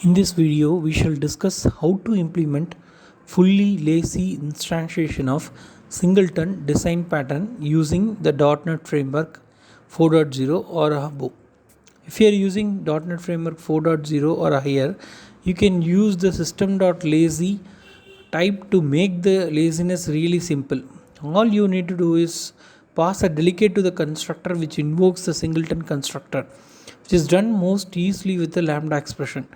In this video, we shall discuss how to implement fully lazy instantiation of Singleton design pattern using the .NET Framework 4.0 or above. If you are using .NET Framework 4.0 or higher, you can use the system.lazy type to make the laziness really simple. All you need to do is pass a delegate to the constructor which invokes the Singleton constructor, which is done most easily with the lambda expression.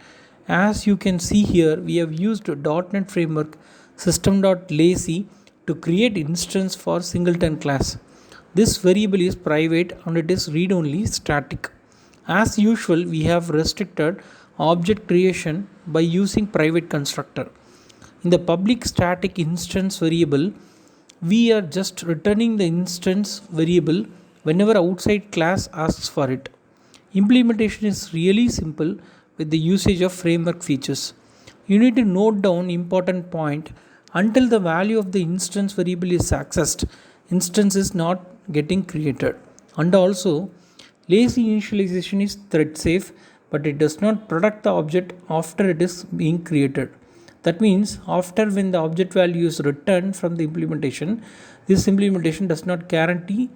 As you can see here, we have used .NET Framework system.lazy to create instance for Singleton class. This variable is private and it is read-only static. As usual, we have restricted object creation by using private constructor. In the public static instance variable, we are just returning the instance variable whenever outside class asks for it. Implementation is really simple with the usage of framework features. You need to note down important point: until the value of the instance variable is accessed, instance is not getting created. And also, lazy initialization is thread safe, but it does not protect the object after it is being created. That means after when the object value is returned from the implementation, this implementation does not guarantee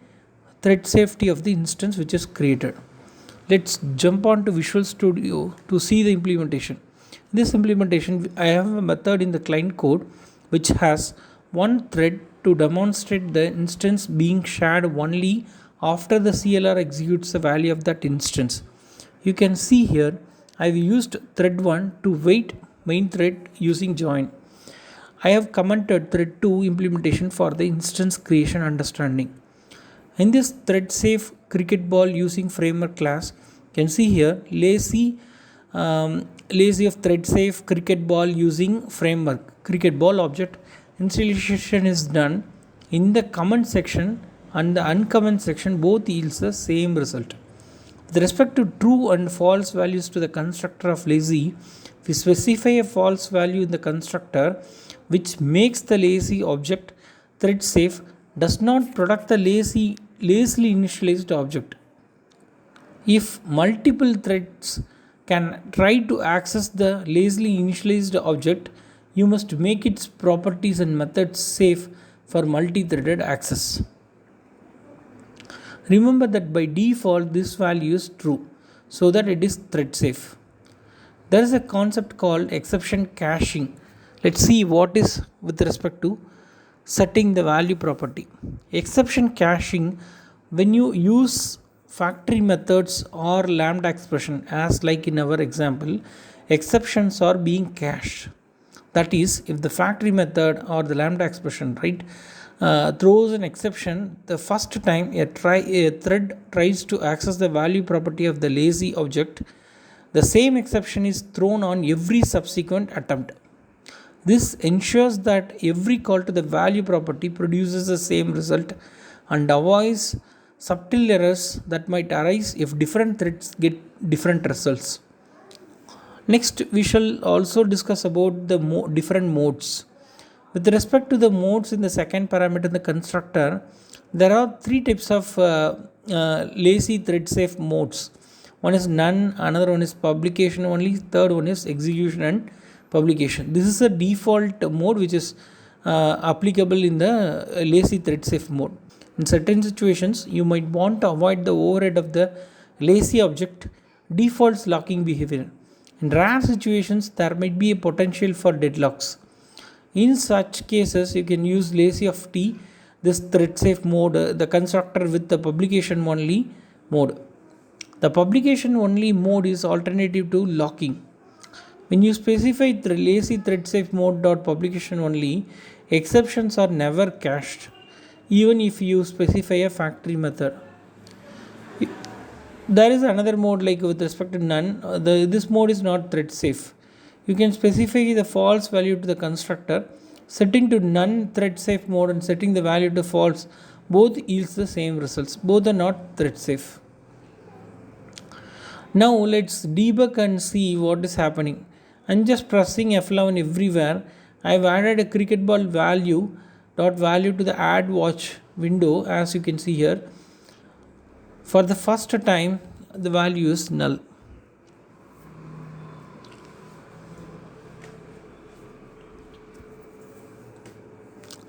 thread safety of the instance which is created. Let's jump on to Visual Studio to see the implementation. In this implementation, I have a method in the client code which has one thread to demonstrate the instance being shared only after the CLR executes the value of that instance. You can see here I have used thread 1 to wait main thread using join. I have commented thread 2 implementation for the instance creation understanding. In this thread safe cricket ball using framework class, you can see here lazy of thread safe cricket ball using framework cricket ball object initialization is done. In the comment section and the uncomment section both yields the same result. With respect to true and false values to the constructor of lazy, we specify a false value in the constructor which makes the lazy object thread safe, does not product the lazily initialized object. If multiple threads can try to access the lazily initialized object, you must make its properties and methods safe for multi-threaded access. Remember that by default this value is true, so that it is thread safe. There is a concept called exception caching. Let's see what is with respect to setting the value property. Exception caching, when you use factory methods or lambda expression, as like in our example, exceptions are being cached. That is, if the factory method or the lambda expression throws an exception the first time a thread tries to access the value property of the lazy object, the same exception is thrown on every subsequent attempt. This ensures that every call to the value property produces the same result and avoids subtle errors that might arise if different threads get different results. Next, we shall also discuss about the different modes. With respect to the modes in the second parameter in the constructor, there are three types of lazy thread safe modes. One is none, another one is publication only, third one is execution and publication. This is a default mode which is applicable in the lazy thread safe mode. In certain situations, you might want to avoid the overhead of the lazy object defaults locking behavior. In rare situations, there might be a potential for deadlocks. In such cases, you can use lazy of t, this thread safe mode, the constructor with the publication only mode. The publication only mode is alternative to locking. When you specify the lazy thread safe mode publication only, exceptions are never cached, even if you specify a factory method. There is another mode like with respect to none. This mode is not thread safe. You can specify the false value to the constructor. Setting to none thread safe mode and setting the value to false both yields the same results. Both are not thread safe. Now let's debug and see what is happening. I'm just pressing F11 everywhere. I've added a cricket ball value to the add watch window, as you can see here. For the first time, the value is null.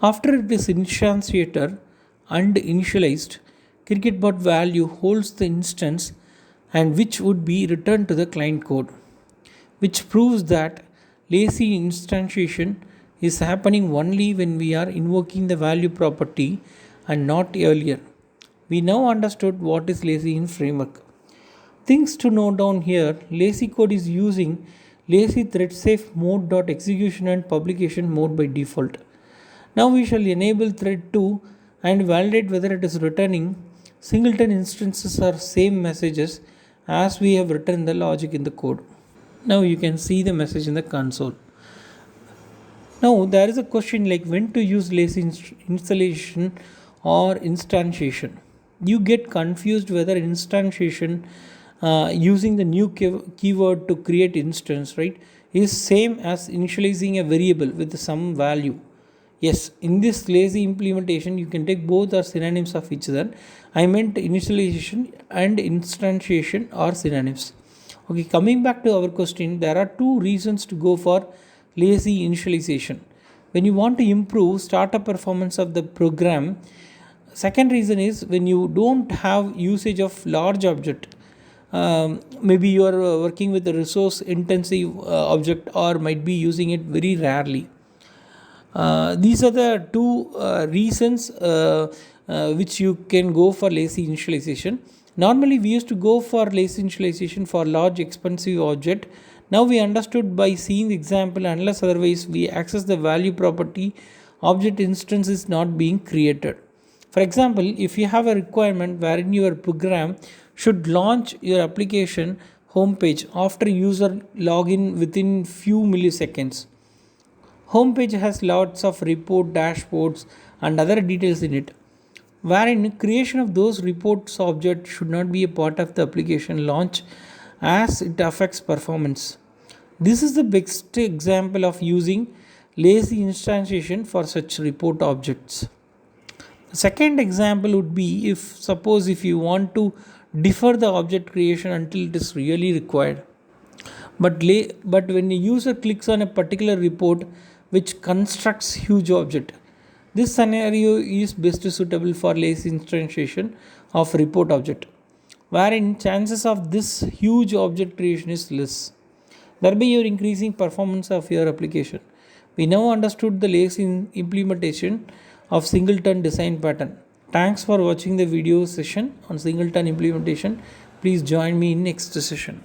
After it is instantiated and initialized, cricketbot value holds the instance and which would be returned to the client code, which proves that lazy instantiation is happening only when we are invoking the value property and not earlier. We now understood what is lazy in framework. Things to note down here: lazy code is using lazy threadsafe mode.execution and publication mode by default. Now we shall enable thread 2 and validate whether it is returning singleton instances or same messages as we have written the logic in the code. Now you can see the message in the console. Now there is a question like when to use lazy installation or instantiation. You get confused whether instantiation using the new keyword to create instance, right, is same as initializing a variable with some value. Yes, in this lazy implementation you can take both are synonyms of each other. I meant initialization and instantiation are synonyms. Okay, coming back to our question, there are two reasons to go for lazy initialization. When you want to improve startup performance of the program. Second reason is when you don't have usage of large object. Maybe you are working with a resource intensive object or might be using it very rarely. These are the two reasons which you can go for lazy initialization. Normally we used to go for lazy initialization for large expensive object. Now we understood by seeing the example, unless otherwise we access the value property, object instance is not being created. For example, if you have a requirement wherein your program should launch your application homepage after user login within few milliseconds. Homepage has lots of report dashboards and other details in it, wherein creation of those reports object should not be a part of the application launch as it affects performance. This is the best example of using lazy instantiation for such report objects. The second example would be if you want to defer the object creation until it is really required. But when a user clicks on a particular report which constructs huge object, this scenario is best suitable for lazy instantiation of report object, wherein chances of this huge object creation is less. Thereby you are increasing performance of your application. We now understood the lazy implementation of singleton design pattern. Thanks for watching the video session on singleton implementation. Please join me in next session.